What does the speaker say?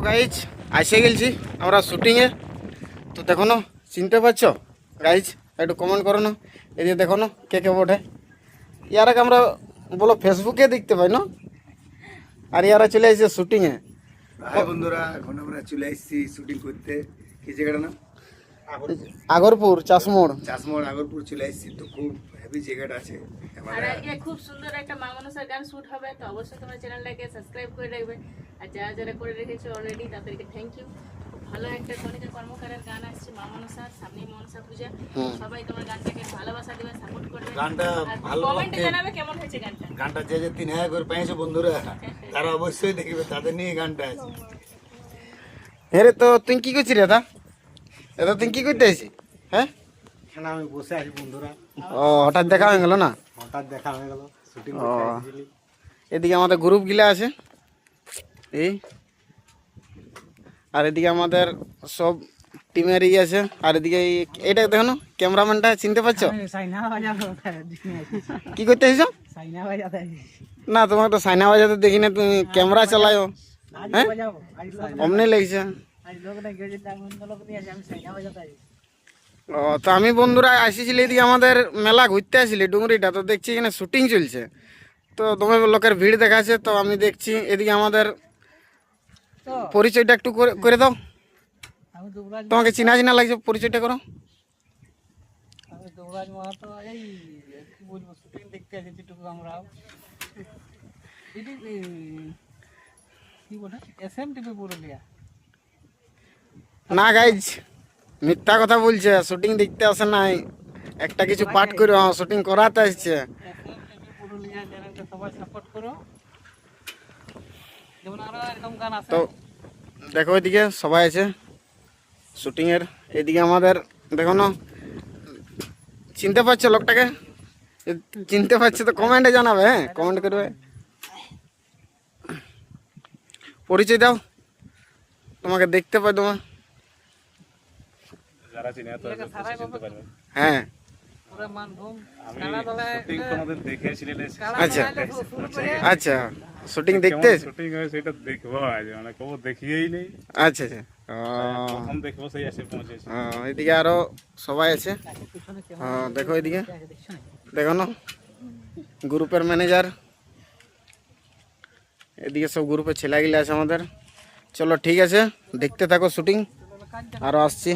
Guys আসে গেছি আমরা শুটিংয়ে। তো দেখো না, চিনতে পারছো গাইজ? একটু কমেন্ট করো না। এই যে দেখো না কে কে ওঠে। ইয়ারাকে আমরা বলো ফেসবুকে দেখতে পাই না, আর ইয়ারা চলে আসছে শুটিংয়ে। হাই বন্ধুরা, এখন আমরা চলে আসছি শুটিং করতে। কি জায়গাটা না? আগরপুর চাষমোড়। চাষমোড় আগরপুর চলে আসছি। তো খুব হেভি জায়গাটা আছে। আর আজকে খুব সুন্দর একটা মা মনসার গান শুট হবে, তো অবশ্যই তোমার চ্যানেলটাকে সাবস্ক্রাইব করে রাখবে। আর যারা যারা করে রেখেছো অলরেডি তাদেরকে থ্যাংক ইউ। খুব ভালো একটা কণিকা কর্মকারের গান আসছে মা মনসার, সামনে মনসা পূজা। সবাই তোমার গানটাকে ভালোবাসা দিবে, সাপোর্ট করবে। গানটা ভালো কমেন্টে জানাবে কেমন হয়েছে গানটা। গানটা যে 3000 করে পেয়েছে বন্ধুরা, তারা অবশ্যই দেখবে, তাদের নিয়ে গানটা আছে। হ্যাঁ রে, তো তুই কি করছিস রে? এটা তুই কি করতে আসি? হ্যাঁ, এখানে আমি বসে আছি বন্ধুরা, ও হঠাৎ দেখা হয়ে গেল না? হঠাৎ দেখা হয়ে গেল শুটিং ও, করতে আসছিলি। এদিকে আমাদের গ্রুপ গিলা আছে এই, আর এদিকে আমাদের সব টিমের আছে। আর এদিকে এইটা দেখো না, ক্যামেরাম্যানটা চিনতে পারছো? কি করতে এসেছো? না, তোমাকে তো সাইনা বাজাতে দেখি না, তুমি ক্যামেরা চালাও। হ্যাঁ, অমনি লেগেছে। ও, তো আমি বন্ধুরা আসিছিলি এদিকে আমাদের মেলা ঘুরতে আসিলি ডুংরিটা, তো দেখছি এখানে শুটিং চলছে। তো তোমার লোকের ভিড় দেখাচ্ছে, তো আমি দেখছি এদিকে আমাদের পরিচয়টা একটু করে দাও। তোমাকে চিনা চিনা লাগছে, পরিচয়টা করো। আমি দুবরাজ মাহাতো, এই কি বলবো, শুটিং দেখতে এসেছি যেটুকু আমরা। এটি কি বলে এসএম টিভি পুরুলিয়া। না গাইজ, মিথ্যা কথা বলছে, শুটিং দেখতে আসে নাই, একটা কিছু পাঠ করে শুটিং করাতে আসছে। এসএম টিভি পুরুলিয়া চ্যানেলকে সবাই সাপোর্ট করো, যেমন আরো এরকম গান আছে। তো দেখো এদিকে সবাই আছে শুটিংয়ের। এদিকে আমাদের দেখো না, চিনতে পারছো লোকটাকে? চিনতে পারছো তো কমেন্টে জানাবে, হ্যাঁ কমেন্ট করবে। পরিচয় দাও, তোমাকে দেখতে পাই তোমার। হ্যাঁ, পুরো মানভূম আচ্ছা আচ্ছা, শুটিং দেখতে শুটিং হয় সেটা দেখবো আজ, মানে কবো দেখিয়েই নেই, আচ্ছা আচ্ছা। প্রথম দেখবো, সেই এসে পৌঁছেছি। এদিকে আরো সবাই আছে। দেখো এদিকে দেখো না, গ্রুপের ম্যানেজার, এদিকে সব গ্রুপের ছেলেগুলো আছে আমাদের। চলো ঠিক আছে, দেখতে থাকো শুটিং, আরো আসছি।